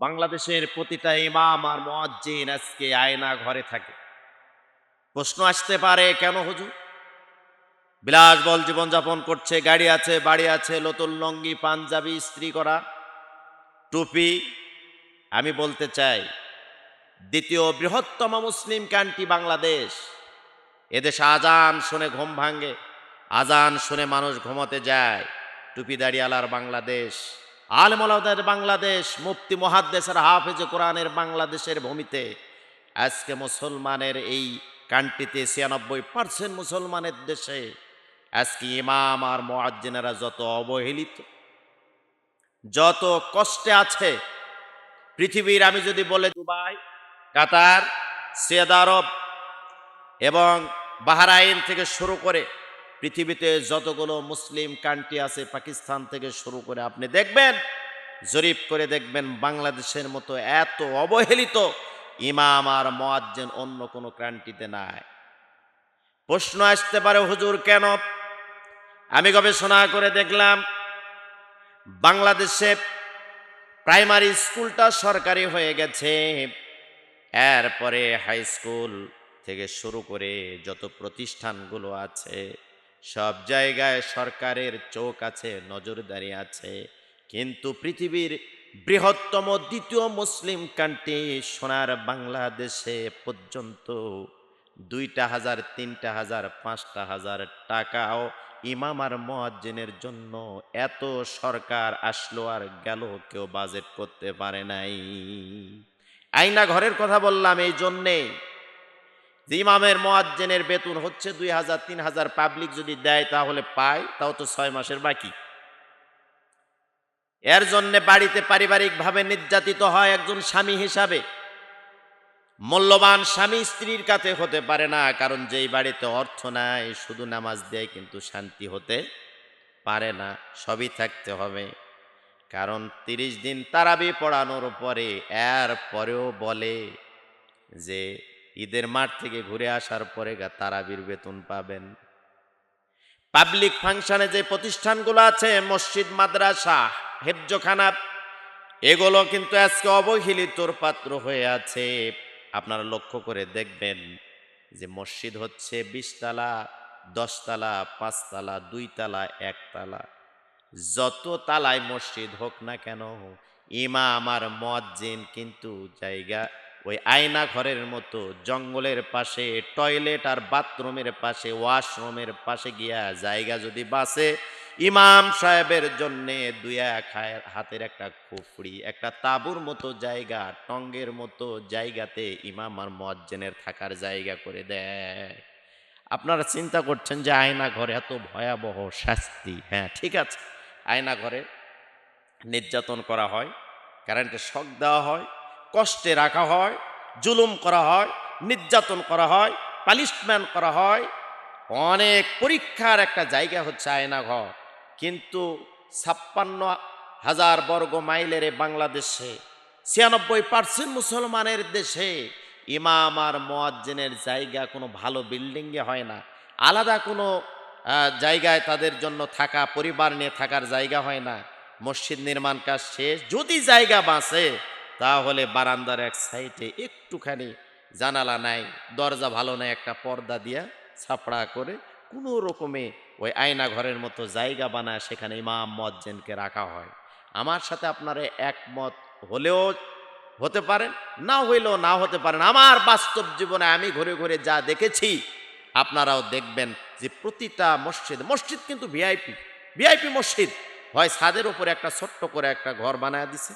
বাংলাদেশের প্রতিটা ইমাম আর মুয়াজ্জিন আজকে আয়না ঘরে থাকে। প্রশ্ন আসতে পারে, কেন হুজুর? বিলাসবহুল জীবনযাপন করছে, গাড়ি আছে, বাড়ি আছে, নতুন লঙ্গি পাঞ্জাবি ইস্ত্রি করা, টুপি। আমি বলতে চাই, দ্বিতীয় বৃহত্তম মুসলিম কান্ট্রি বাংলাদেশ, এদেশে আজান শুনে ঘুম ভাঙে, আজান শুনে মানুষ ঘুমোতে যায়। টুপি দাড়িওয়ালার বাংলাদেশ, আলেম ওলামাদের বাংলাদেশ, মুফতি মুহাদ্দিসের হাফেজে কোরআনের বাংলাদেশের ভূমিতে আজকে মুসলমানের এই কান্ট্রিতে ৯৬% মুসলমানের দেশে আজকে ইমাম আর মুয়াজ্জিনেরা যত অবহেলিত, যত কষ্টে আছে, পৃথিবীর আমি যদি বলে দুবাই, কাতার, সৌদি আরব এবং বাহরাইন থেকে শুরু করে পৃথিবীতে যতগুলো মুসলিম কান্ট্রি আছে, পাকিস্তান থেকে শুরু করে, আপনি দেখবেন, জরিপ করে দেখবেন, বাংলাদেশের মতো এত অবহেলিত ইমাম আর মুয়াজ্জিন অন্য কোনো কান্ট্রিতে নাই। প্রশ্ন আসতে পারে, হুজুর কেন? আমি গবেষণা করে দেখলাম, বাংলাদেশে প্রাইমারি স্কুলটা সরকারি হয়ে গেছে, এরপরে হাই স্কুল থেকে শুরু করে যত প্রতিষ্ঠানগুলো আছে সব জায়গায় সরকারের চোখ আছে, নজরদারি আছে। কিন্তু পৃথিবীর বৃহত্তম দ্বিতীয় মুসলিম কান্ট্রি সোনার বাংলাদেশে পর্যন্ত ২,০০০, ৩,০০০, ৫,০০০ টাকাও ইমাম আর মুয়াজ্জিনের জন্য এত সরকার আসলো আর গেল, কেউ বাজেট করতে পারে নাই। আয়না ঘরের কথা বললাম এই জন্যে যে ইমামের মুয়াজ্জিনের বেতন হচ্ছে ২,০০০, ৩,০০০, পাবলিক যদি দেয় তাহলে পায়, তাও তো ৬ মাসের বাকি। এর জন্যে বাড়িতে পারিবারিকভাবে নির্যাতিত হয় একজন স্বামী হিসাবে। মূল্যবান স্বামী স্ত্রীর কাছে হতে পারে না, কারণ যেই বাড়িতে অর্থ নাই, শুধু নামাজ দেয় কিন্তু শান্তি হতে পারে না, সবই থাকতে হবে। কারণ ৩০ দিন তারাবি পড়ানোর পরে এর পরেও বলে যে ঈদের মাঠ থেকে ঘুরে আসার পরে তারাবির বেতন পাবেন। পাবলিক ফাংশনে যে প্রতিষ্ঠানগুলো আছে, মসজিদ, মাদ্রাসা, হেফজখানা, এগুলো কিন্তু আজকে অবহেলিতর পাত্র হয়ে আছে। আপনারা লক্ষ্য করে দেখবেন যে মসজিদ হচ্ছে ২০ তালা, ১০ তালা, ৫ তালা, ২ তালা, ১ তালা, যত তালায় মসজিদ হোক না কেন, ইমাম আর মুয়াজ্জিন কিন্তু জায়গা ওই আয়না ঘরের মতো জঙ্গলের পাশে, টয়লেট আর বাথরুমের পাশে, ওয়াশরুমের পাশে গিয়া জায়গা যদি বাঁচে, ইমাম সাহেবের জন্যে ২-১ হাতের একটা খুপড়ি, একটা তাঁবুর মতো জায়গা, টঙ্গের মতো জায়গাতে ইমাম আর মুয়াজ্জিনের থাকার জায়গা করে দেয়। আপনারা চিন্তা করছেন যে আয়না ঘরে এত ভয়াবহ শাস্তি। হ্যাঁ, ঠিক আছে, আয়না ঘরে নির্যাতন করা হয়, কারেন্টের শক দেওয়া হয়, কষ্টে রাখা হয়, জুলুম করা হয়, নির্যাতন করা হয়, পানিশমেন্ট করা হয়, অনেক পরীক্ষার একটা জায়গা হচ্ছে আয়না ঘর। কিন্তু ৫৬,০০০ বর্গ মাইলের এই বাংলাদেশে, ৯৬% মুসলমানের দেশে ইমাম আর মুয়াজ্জিনের জায়গা কোনো ভালো বিল্ডিংয়ে হয় না, আলাদা কোনো জায়গায় তাদের জন্য থাকা, পরিবার নিয়ে থাকার জায়গা হয় না। মসজিদ নির্মাণ কাজ শেষ, যদি জায়গা বাঁচে তাহলে বারান্দার এক সাইডে একটুখানি জানালা নাই, দরজা ভালো নাই, একটা পর্দা দিয়া ছাপড়া করে কোনো রকমে ওই আয়না ঘরের মতো জায়গা বানায় সেখানে ইমাম মুয়াজ্জিনকে রাখা হয়। আমার সাথে আপনারা একমত হলেও হতে পারেন, না হইলেও না হতে পারেন। আমার বাস্তব জীবনে আমি ঘুরে ঘুরে যা দেখেছি আপনারাও দেখবেন যে প্রতিটা মসজিদ, মসজিদ কিন্তু ভিআইপি, ভিআইপি মসজিদ, হয় ছাদের উপরে একটা ছোট্ট করে একটা ঘর বানায় দিছে,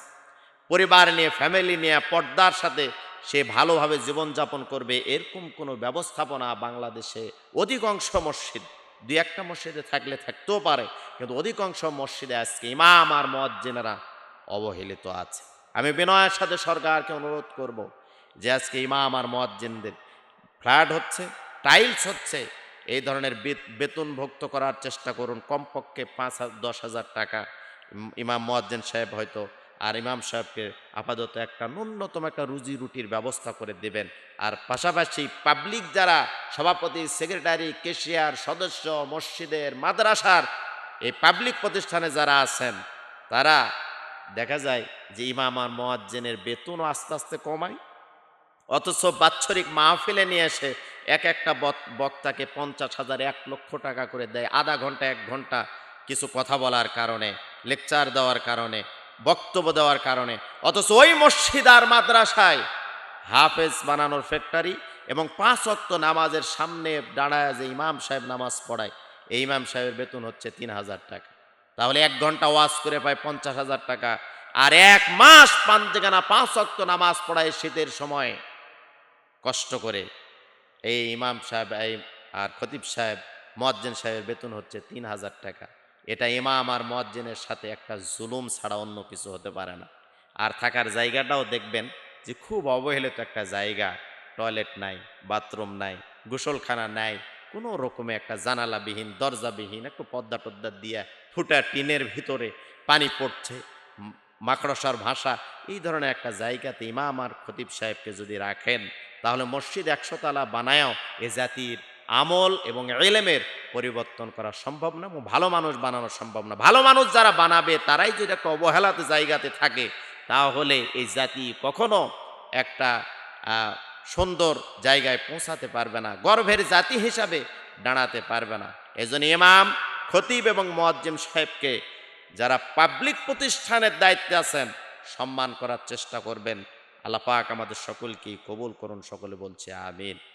পরিবার নিয়ে, ফ্যামিলি নিয়ে পর্দার সাথে সে ভালোভাবে জীবনযাপন করবে, এরকম কোনো ব্যবস্থাপনা বাংলাদেশে অধিকাংশ মসজিদ, ২-১টা মসজিদে থাকলে থাকতেও পারে, কিন্তু অধিকাংশ মসজিদে আজকে ইমাম আর মুয়াজ্জিনেরা অবহেলিত আছে। আমি বিনয়ের সাথে সরকারকে অনুরোধ করব যে আজকে ইমাম আর মুয়াজ্জিনদের ফ্ল্যাট হচ্ছে, টাইলস হচ্ছে, এই ধরনের বেতনভুক্ত করার চেষ্টা করুন। কমপক্ষে ৫-১০,০০০ টাকা ইমাম মুয়াজ্জিন সাহেব হয়তো, আর ইমাম সাহেবকে আপাতত একটা ন্যূনতম একটা রুজি রুটির ব্যবস্থা করে দেবেন। আর পাশাপাশি পাবলিক যারা সভাপতি, সেক্রেটারি, ক্যাশিয়ার, সদস্য, মসজিদের, মাদ্রাসার এই পাবলিক প্রতিষ্ঠানে যারা আছেন, তারা দেখা যায় যে ইমাম আর মুয়াজ্জিনের বেতনও আস্তে আস্তে কমায়, অথচ বাৎসরিক মাহফিলে নিয়ে এসে এক একটা বক্তাকে 50,000 1,00,000 টাকা করে দেয়, আধা ঘন্টা 1 ঘন্টা কিছু কথা বলার কারণে, লেকচার দেওয়ার কারণে, বক্তব্য দেওয়ার কারণে। অথচ ওই মসজিদ আর মাদ্রাসায় হাফেজ বানানোর ফ্যাক্টরি এবং 5 ওয়াক্ত নামাজের সামনে দাঁড়ায় যে ইমাম সাহেব নামাজ পড়ায়, এই ইমাম সাহেবের বেতন হচ্ছে 3,000 টাকা। তাহলে 1 ঘন্টা ওয়াজ করে পায় 50,000 টাকা, আর 1 মাস পান্তেগানা 5 ওয়াক্ত নামাজ পড়ায় শীতের সময় কষ্ট করে। এই ইমাম সাহেব আর খতিব সাহেব, মুয়াজ্জিন সাহেবের বেতন হচ্ছে 3,000 টাকা। এটা ইমাম আর মুয়াজ্জিনের সাথে একটা জুলুম ছাড়া অন্য কিছু হতে পারে না। আর থাকার জায়গাটাও দেখবেন যে খুব অবহেলিত একটা জায়গা, টয়লেট নাই, বাথরুম নাই, গোসলখানা নাই, কোনো রকমে একটা জানালাবিহীন, দরজাবিহীন, একটু পর্দা টর্দা দিয়া ফুটা টিনের ভিতরে পানি পড়ছে, মাকড়সার ভাষা, এই ধরনের একটা জায়গাতে ইমাম আর খতিব সাহেবকে যদি রাখেন, তাহলে মসজিদ 100 তালা বানায়াও এ জাতির আমল এবং ইলমের পরিবর্তন করা সম্ভব না এবং ভালো মানুষ বানানো সম্ভব না। ভালো মানুষ যারা বানাবে তারাই যদি একটা অবহেলাত জায়গাতে থাকে, তাহলে এই জাতি কখনো একটা সুন্দর জায়গায় পৌঁছাতে পারবে না, গর্বের জাতি হিসাবে দাঁড়াতে পারবে না। এজন্য ইমাম, খতিব এবং মুয়াজ্জিম সাহেবকে যারা পাবলিক প্রতিষ্ঠানের দায়িত্বে আছেন সম্মান করার চেষ্টা করবেন। আল্লাহ পাক আমাদের সকলকেই কবুল করুন, সকলে বলছে আমিন।